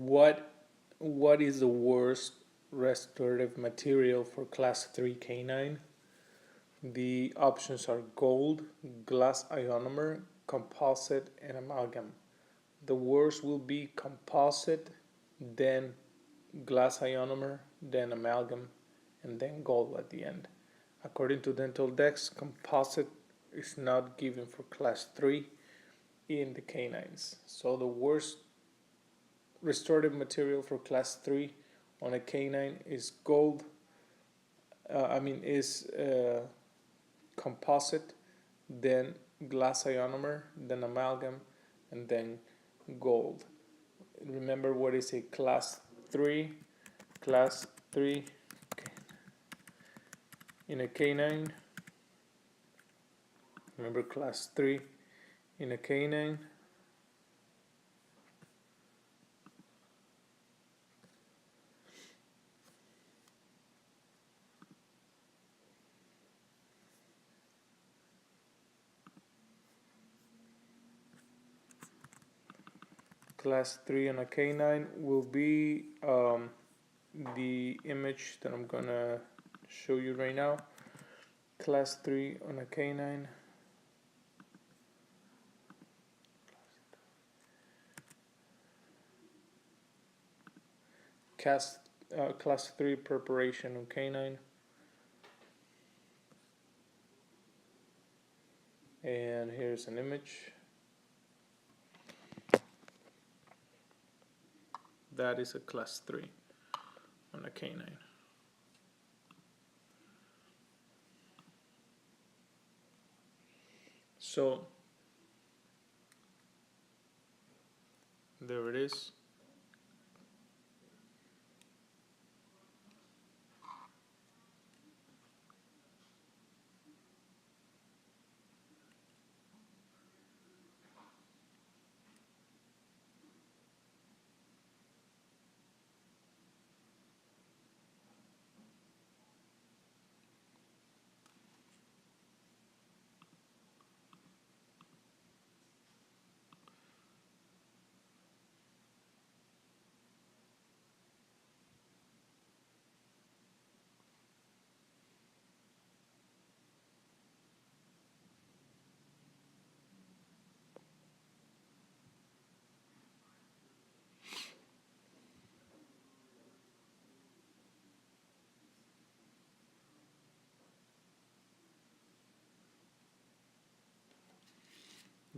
What what is the worst restorative material for class 3 canine? The options are gold, glass ionomer, composite, and amalgam. The worst will be composite, then glass ionomer, then amalgam, and then gold at the end. According to Dental Dex, composite is not given for class 3 in the canines. So the worst restorative material for class 3 on a canine is gold, composite, then glass ionomer, then amalgam, and then gold. Remember what is a class 3? Class 3 in a canine. Remember class 3 in a canine. Class 3 on a canine will be the image that I'm gonna show you right now. Class 3 on a canine. Class 3 preparation on canine. And here's an image. That is a class 3 on a canine. So there it is.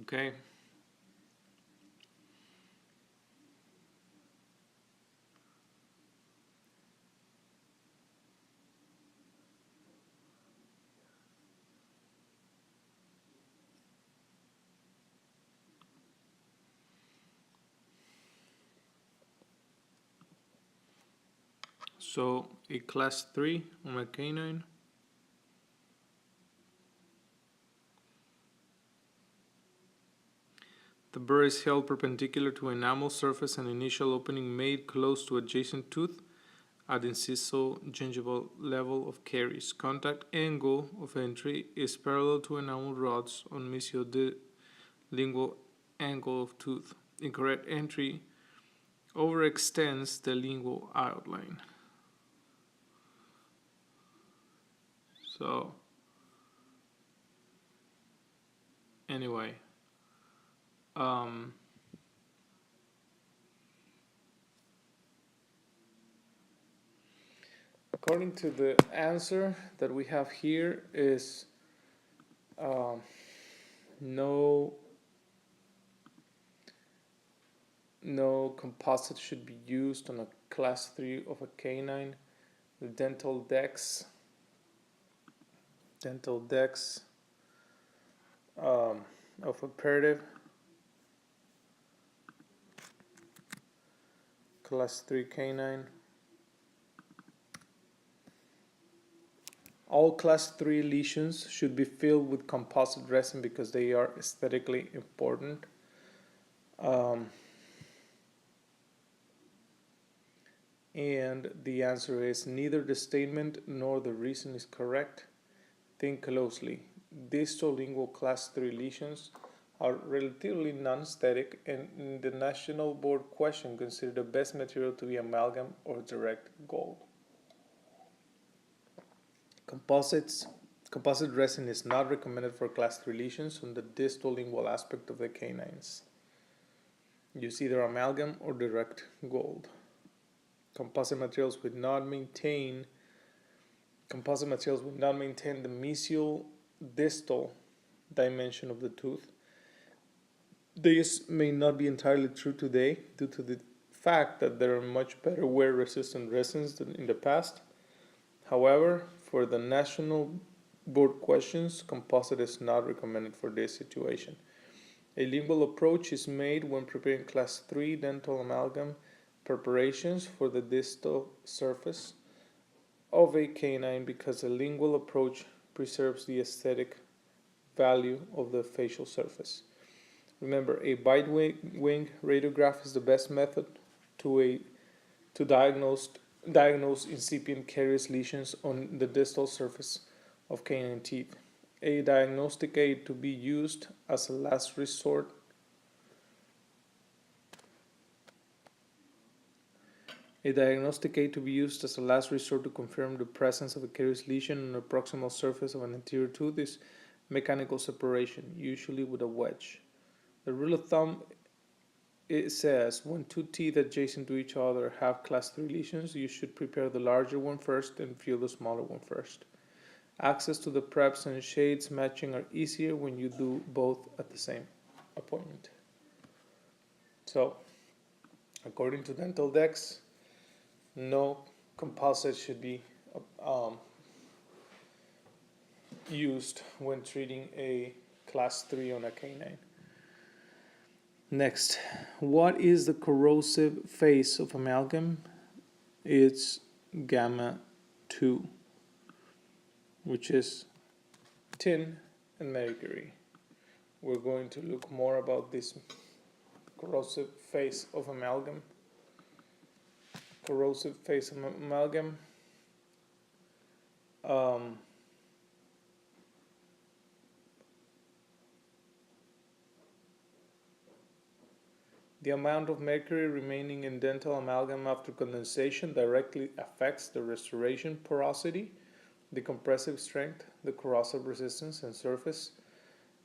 Okay. So a class 3 on a canine. The burr is held perpendicular to enamel surface and initial opening made close to adjacent tooth at inciso-gingival level of caries. Contact angle of entry is parallel to enamel rods on mesiolingual angle of tooth. Incorrect entry overextends the lingual outline. So, anyway, according to the answer that we have here is no composite should be used on a class 3 of a canine. The dental decks of imperative class 3 canine. All class 3 lesions should be filled with composite resin because they are aesthetically important. And the answer is neither the statement nor the reason is correct. Think closely. Distal lingual class 3 lesions are relatively non-static, and in the national board question consider the best material to be amalgam or direct gold. Composites. Composite resin is not recommended for class 3 lesions on the distal lingual aspect of the canines. Use either amalgam or direct gold. Composite materials would not maintain the mesial distal dimension of the tooth. This may not be entirely true today due to the fact that there are much better wear resistant resins than in the past. However, for the national board questions, composite is not recommended for this situation. A lingual approach is made when preparing class 3 dental amalgam preparations for the distal surface of a canine because a lingual approach preserves the aesthetic value of the facial surface. Remember, a bite wing radiograph is the best method to diagnose incipient carious lesions on the distal surface of canine teeth. A diagnostic aid to be used as a last resort to confirm the presence of a carious lesion on the proximal surface of an anterior tooth is mechanical separation, usually with a wedge. The rule of thumb, it says when two teeth adjacent to each other have class 3 lesions, you should prepare the larger one first and feel the smaller one first. Access to the preps and shades matching are easier when you do both at the same appointment. So, according to dental decks, no composite should be used when treating a class 3 on a canine. Next, what is the corrosive phase of amalgam? It's gamma 2, which is tin and mercury. We're going to look more about this corrosive phase of amalgam. Corrosive phase of amalgam. The amount of mercury remaining in dental amalgam after condensation directly affects the restoration porosity, the compressive strength, the corrosive resistance, and surface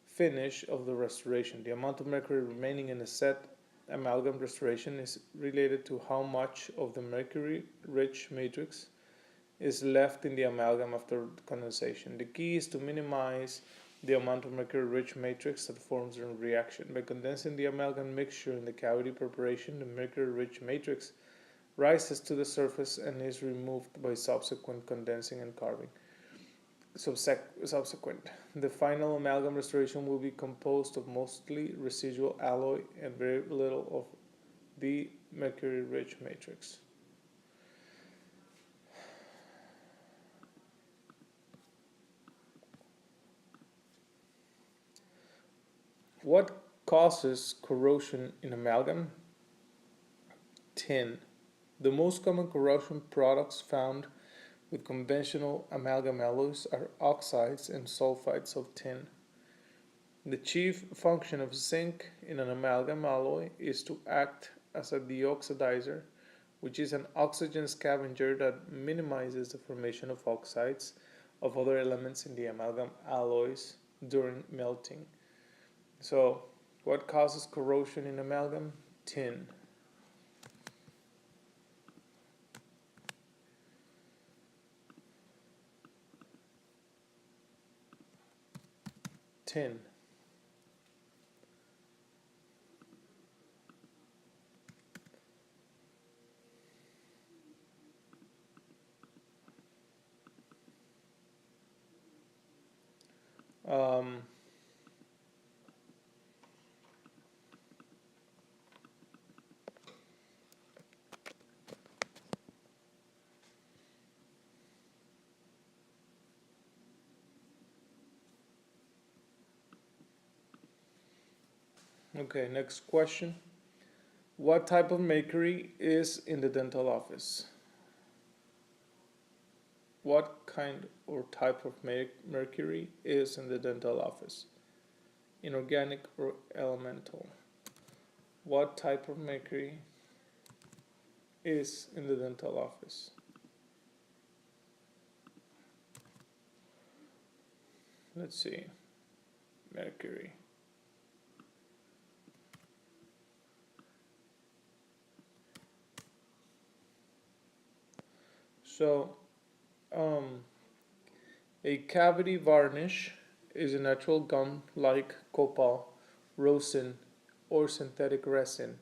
finish of the restoration. The amount of mercury remaining in a set amalgam restoration is related to how much of the mercury-rich matrix is left in the amalgam after condensation. The key is to minimize the amount of mercury-rich matrix that forms during reaction. By condensing the amalgam mixture in the cavity preparation, the mercury-rich matrix rises to the surface and is removed by subsequent condensing and carving. The final amalgam restoration will be composed of mostly residual alloy and very little of the mercury-rich matrix. What causes corrosion in amalgam? Tin. The most common corrosion products found with conventional amalgam alloys are oxides and sulfides of tin. The chief function of zinc in an amalgam alloy is to act as a deoxidizer, which is an oxygen scavenger that minimizes the formation of oxides of other elements in the amalgam alloys during melting. So, what causes corrosion in amalgam? Tin. Tin. Okay, next question. What type of mercury is in the dental office? What kind or type of mercury is in the dental office? inorganic or elemental. What type of mercury is in the dental office? Let's see. Mercury. So, um, a cavity varnish is a natural gum like copal, rosin, or synthetic resin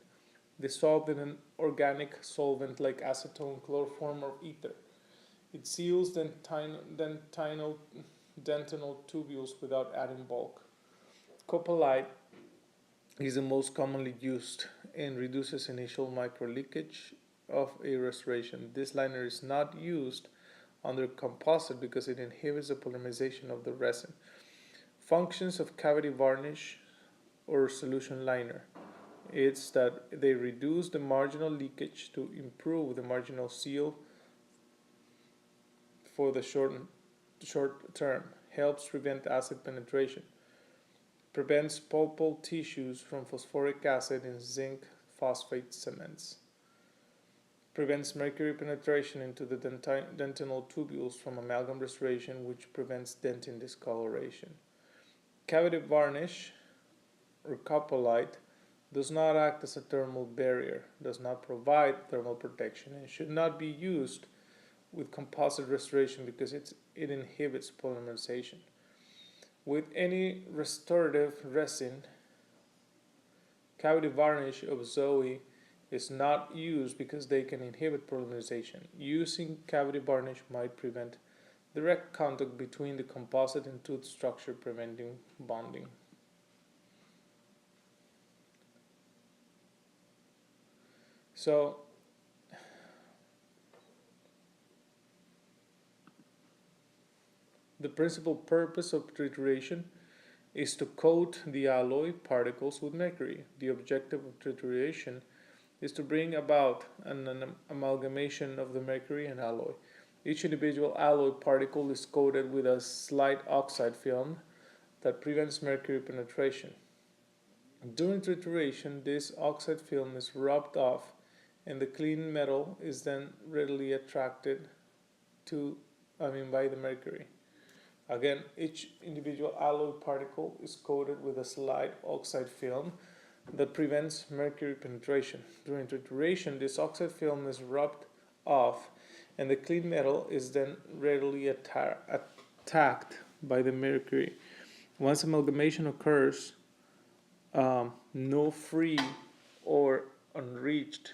dissolved in an organic solvent like acetone, chloroform, or ether. It seals dentinal tubules without adding bulk. Copalite is the most commonly used and reduces initial microleakage of a restoration. This liner is not used under composite because it inhibits the polymerization of the resin. Functions of cavity varnish or solution liner. It's that they reduce the marginal leakage to improve the marginal seal for the short term, helps prevent acid penetration, prevents pulpal tissues from phosphoric acid in zinc phosphate cements, prevents mercury penetration into the dentinal tubules from amalgam restoration, which prevents dentin discoloration. Cavity varnish or coprolite does not act as a thermal barrier, does not provide thermal protection, and should not be used with composite restoration because it inhibits polymerization. With any restorative resin, cavity varnish of Zoe is not used because they can inhibit polymerization. Using cavity varnish might prevent direct contact between the composite and tooth structure, preventing bonding. So, the principal purpose of trituration is to coat the alloy particles with mercury. The objective of trituration is to bring about an amalgamation of the mercury and alloy. Each individual alloy particle is coated with a slight oxide film that prevents mercury penetration. During trituration, this oxide film is rubbed off and the clean metal is then readily attracted to by the mercury. Again, each individual alloy particle is coated with a slight oxide film that prevents mercury penetration. During trituration, this oxide film is rubbed off and the clean metal is then readily attacked by the mercury. Once amalgamation occurs, no free or unreached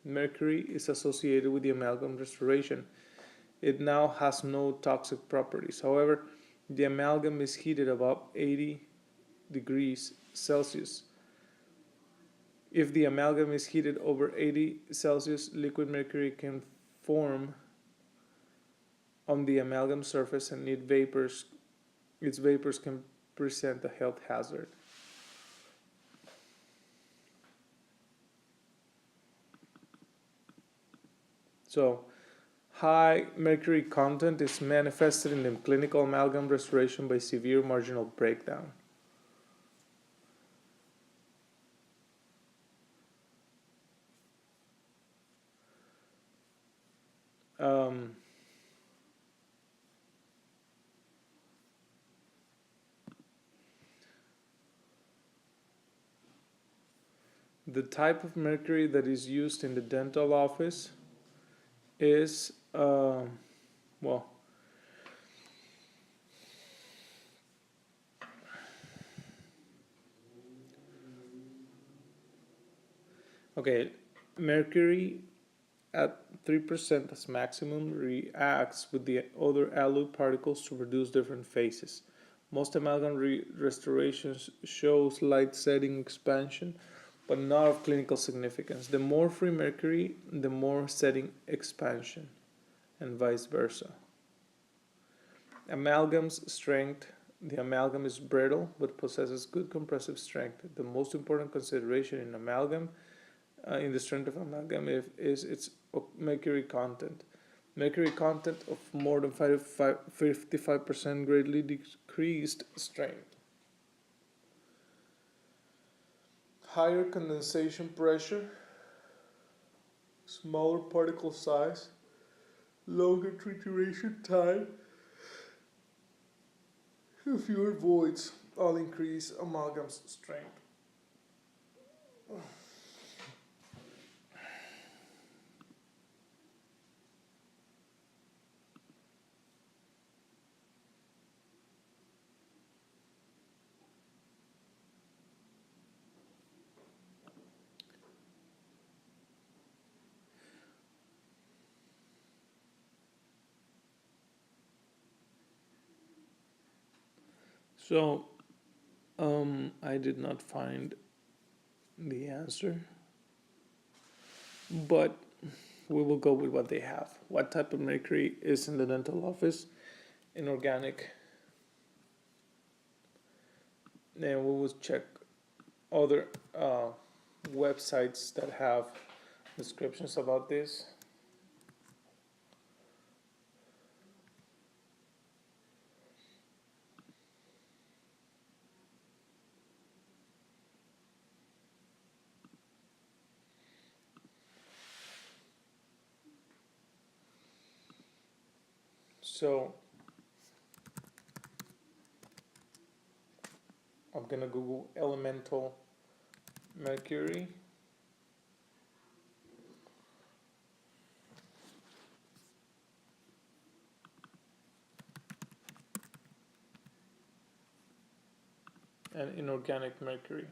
mercury is associated with the amalgam restoration. It now has no toxic properties. However, the amalgam is heated above 80 degrees Celsius. If the amalgam is heated over 80 Celsius, liquid mercury can form on the amalgam surface and its vapors can present a health hazard. So, high mercury content is manifested in the clinical amalgam restoration by severe marginal breakdown. Um, the type of mercury that is used in the dental office is, well, okay, mercury at 3% as maximum reacts with the other alloy particles to produce different phases. Most amalgam restorations show slight setting expansion, but not of clinical significance. The more free mercury, the more setting expansion, and vice versa. Amalgam's strength. The amalgam is brittle but possesses good compressive strength. The most important consideration in amalgam, in the strength of amalgam, is its mercury content. Mercury content of more than 55% greatly decreased strength. higher condensation pressure, smaller particle size, longer trituration time, and fewer voids, all increase amalgam's strength. So, I did not find the answer, but we will go with what they have. What type of mercury is in the dental office? Inorganic. Then we will check other websites that have descriptions about this. So I'm gonna Google elemental mercury. And inorganic mercury.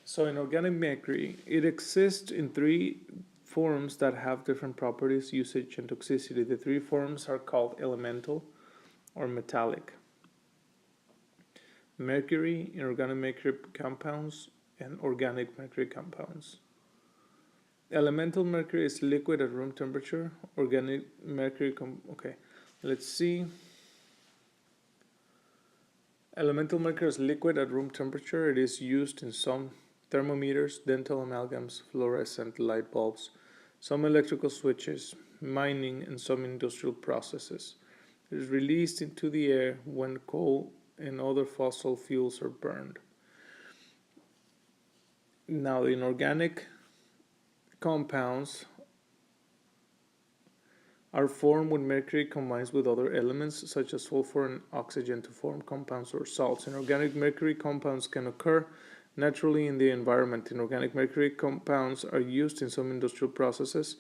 So inorganic mercury, it exists in three forms that have different properties, usage, and toxicity. The three forms are called elemental or metallic. Mercury, inorganic mercury compounds, and organic mercury compounds. Elemental mercury is liquid at room temperature. Organic mercury, okay, let's see. Elemental mercury is liquid at room temperature. It is used in some thermometers, dental amalgams, fluorescent light bulbs, some electrical switches, mining, and some industrial processes. It is released into the air when coal and other fossil fuels are burned. Now, the inorganic compounds are formed when mercury combines with other elements such as sulfur and oxygen to form compounds or salts. Inorganic mercury compounds can occur naturally in the environment. Inorganic mercury compounds are used in some industrial processes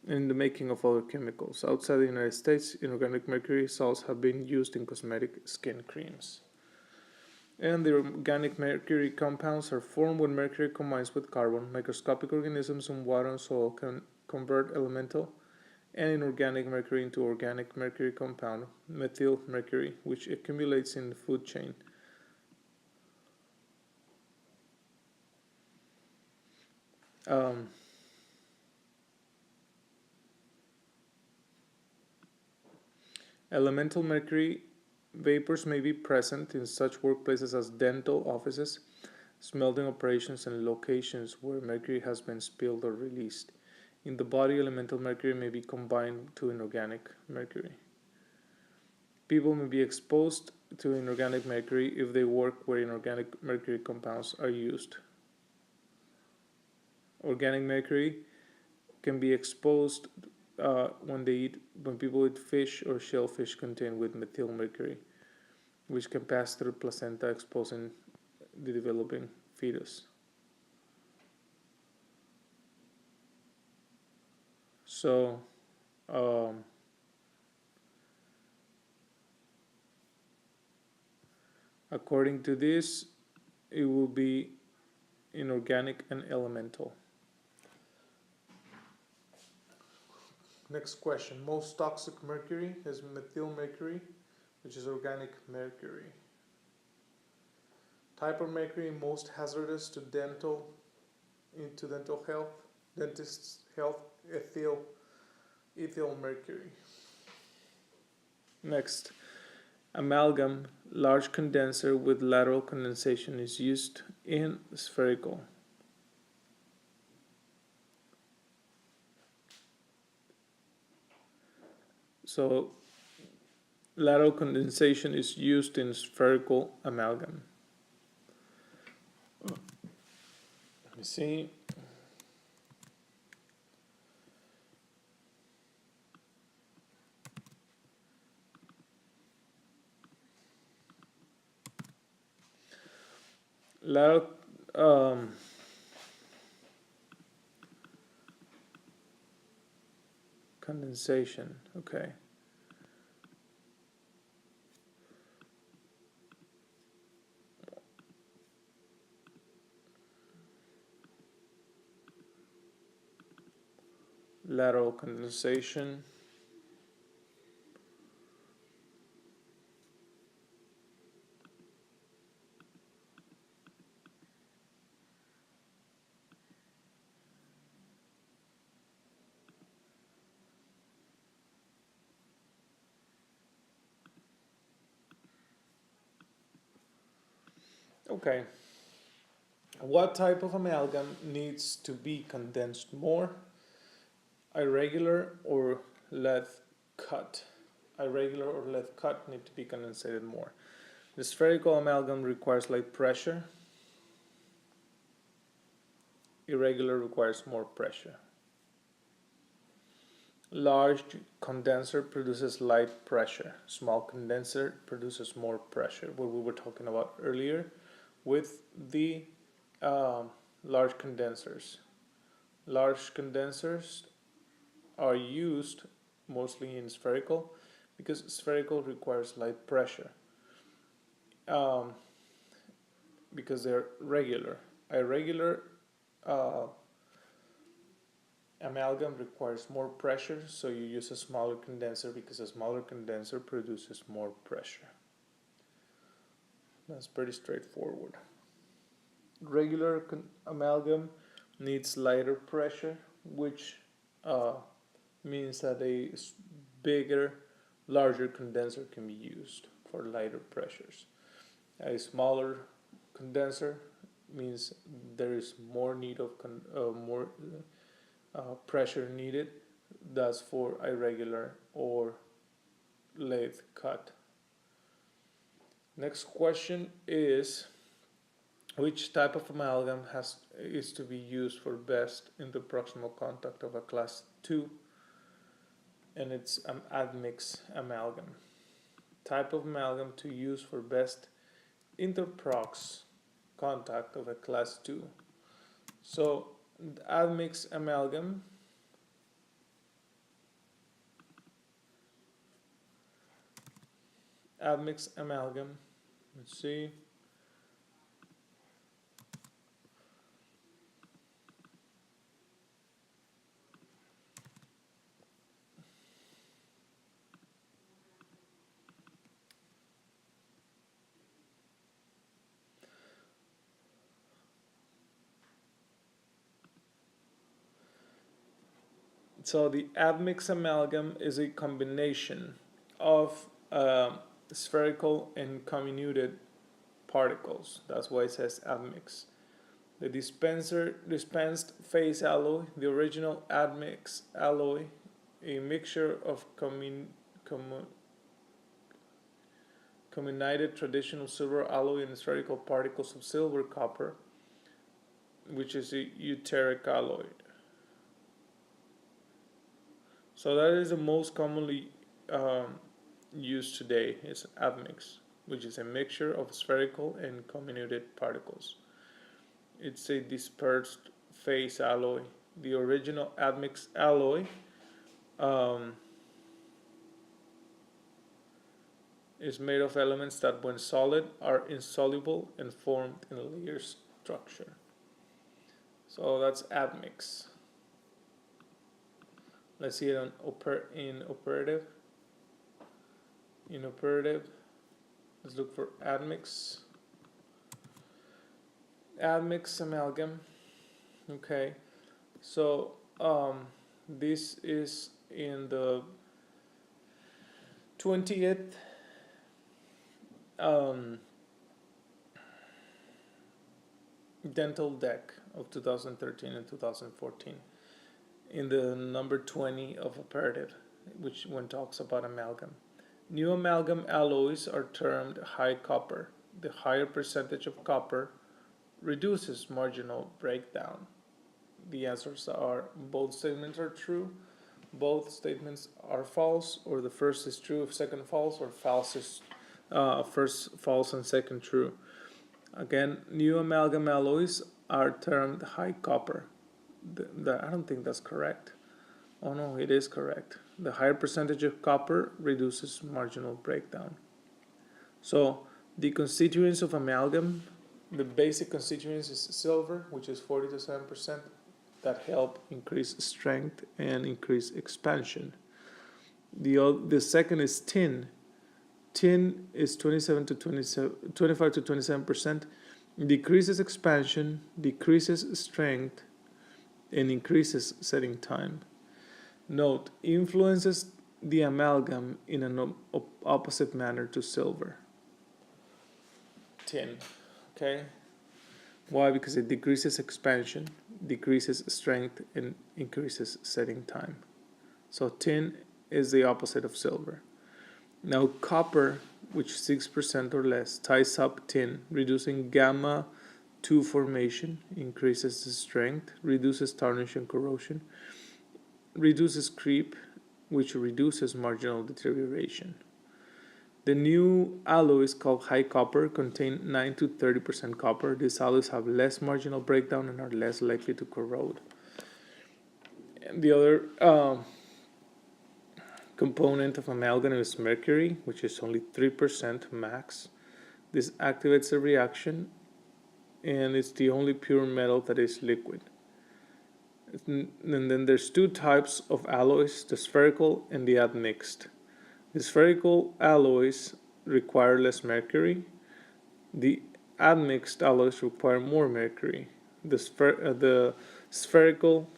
and in the making of other chemicals. Outside the United States, inorganic mercury salts have been used in cosmetic skin creams. And the organic mercury compounds are formed when mercury combines with carbon. Microscopic organisms in water and soil can convert elemental and inorganic mercury into organic mercury compound, methyl mercury, which accumulates in the food chain. Um, Elemental mercury vapors may be present in such workplaces as dental offices, smelting operations, and locations where mercury has been spilled or released. In the body, elemental mercury may be combined to inorganic mercury. People may be exposed to inorganic mercury if they work where inorganic mercury compounds are used. Organic mercury can be exposed when people eat fish or shellfish contained with methyl mercury, which can pass through placenta, exposing the developing fetus. So, um, according to this, it will be inorganic and elemental. Next question. Most toxic mercury is methyl mercury, which is organic mercury. Type of mercury most hazardous to dental health, dentists' health, ethyl mercury. Next, amalgam, large condenser with lateral condensation is used in spherical. So Lateral condensation is used in spherical amalgam. Let me see. Lateral condensation. Okay. Lateral condensation. Okay. What type of amalgam needs to be condensed more? Irregular or lead cut? Irregular or lead cut need to be condensated more. The spherical amalgam requires light pressure. Irregular requires more pressure. Large condenser produces light pressure. Small condenser produces more pressure. What we were talking about earlier with the large condensers. Large condensers are used mostly in spherical because spherical requires light pressure um, because they're regular. Irregular uh, amalgam requires more pressure, so you use a smaller condenser because a smaller condenser produces more pressure. That's pretty straightforward. Regular amalgam needs lighter pressure, which uh, means that a bigger, larger condenser can be used for lighter pressures. A smaller condenser means there is more need of more pressure needed. That's for irregular or lathe cut. Next question is which type of amalgam is to be used for best interproximal contact of a class 2, and it's an admix amalgam. Type of amalgam to use for best interprox contact of a class 2. So admix amalgam let's see. So the admix amalgam is a combination of spherical and comminuted particles. That's why it says admix. The dispensed phase alloy, the original admix alloy, a mixture of comminuted traditional silver alloy and spherical particles of silver copper, which is a euteric alloy. So that is the most commonly used today is admix, which is a mixture of spherical and comminuted particles. It's a dispersed phase alloy. The original admix alloy is made of elements that when solid are insoluble and formed in a layer structure. So that's admix. Let's see it in operative. In operative, let's look for admix. Admix amalgam. Okay, so this is in the 20th dental deck of 2013 and 2014 in the number 20 of operative, which one talks about amalgam. New amalgam alloys are termed high copper. The higher percentage of copper reduces marginal breakdown. The answers are both statements are true, both statements are false, or the first is true, second false, or false is first false and second true. Again, new amalgam alloys are termed high copper. I don't think that's correct. Oh no, it is correct. The higher percentage of copper reduces marginal breakdown. So the constituents of amalgam, the basic constituents is silver, which is 40 to 7%, that help increase strength and increase expansion. The second is tin. Tin is 25 to 27%, decreases expansion, decreases strength, and increases setting time. Note, influences the amalgam in an opposite manner to silver. Tin, okay? Why? Because it decreases expansion, decreases strength, and increases setting time. So tin is the opposite of silver. Now copper, which 6% or less, ties up tin, reducing gamma 2 formation, increases the strength, reduces tarnish and corrosion, reduces creep, which reduces marginal deterioration. The new alloys called high copper contain 9 to 30% copper. These alloys have less marginal breakdown and are less likely to corrode. And the other component of amalgam is mercury, which is only 3% max. This activates the reaction, and it's the only pure metal that is liquid. And then there's two types of alloys, the spherical and the admixed. The spherical alloys require less mercury. The admixed alloys require more mercury. The spherical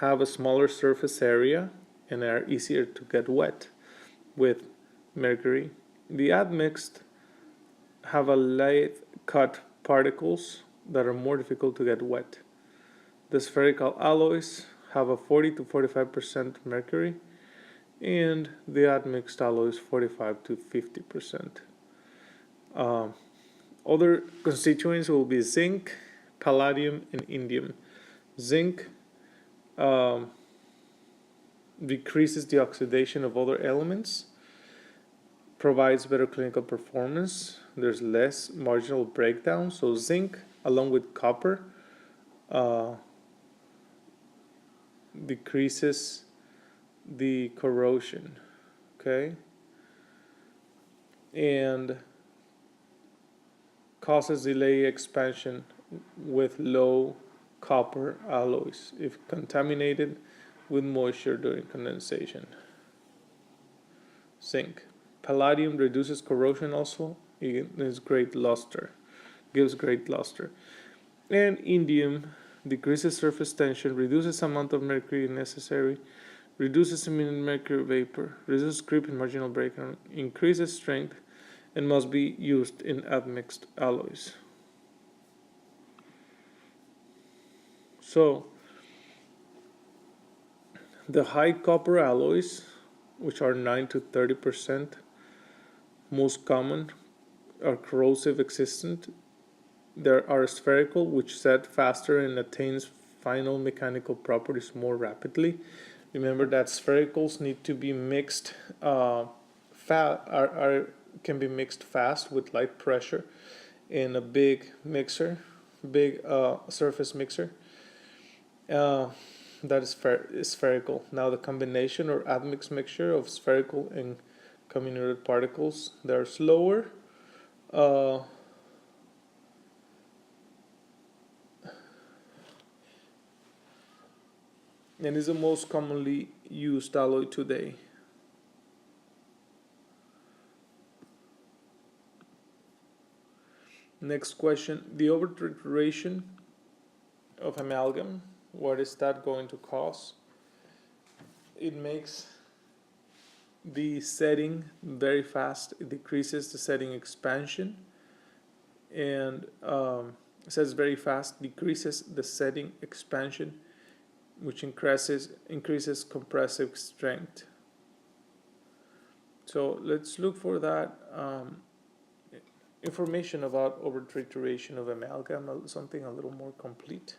have a smaller surface area and are easier to get wet with mercury. The admixed have a light cut particles that are more difficult to get wet. The spherical alloys have a 40 to 45% mercury, and the admixed alloys 45 to 50%. Other constituents will be zinc, palladium, and indium. Zinc decreases the oxidation of other elements, provides better clinical performance. There's less marginal breakdown. So zinc, along with copper, decreases the corrosion, okay, and causes delay expansion with low copper alloys if contaminated with moisture during condensation. Zinc. Palladium reduces corrosion also. It is great luster, gives great luster. And indium decreases surface tension, reduces amount of mercury necessary, reduces imminent mercury vapor, reduces creep and marginal breakdown, increases strength, and must be used in admixed alloys. So, the high copper alloys, which are 9 to 30%, most common, are corrosive existent. There are spherical, which set faster and attains final mechanical properties more rapidly. Remember that sphericals need to be mixed can be mixed fast with light pressure in a big mixer, big surface mixer. That is spherical. Now the combination or admixed mixture of spherical and comminuted particles, they're slower. And is the most commonly used alloy today. Next question, the overtrituration of amalgam, what is that going to cause? It makes the setting very fast. It decreases the setting expansion, and it says very fast, decreases the setting expansion, which increases compressive strength. So let's look for that information about overtrituration of amalgam, something a little more complete.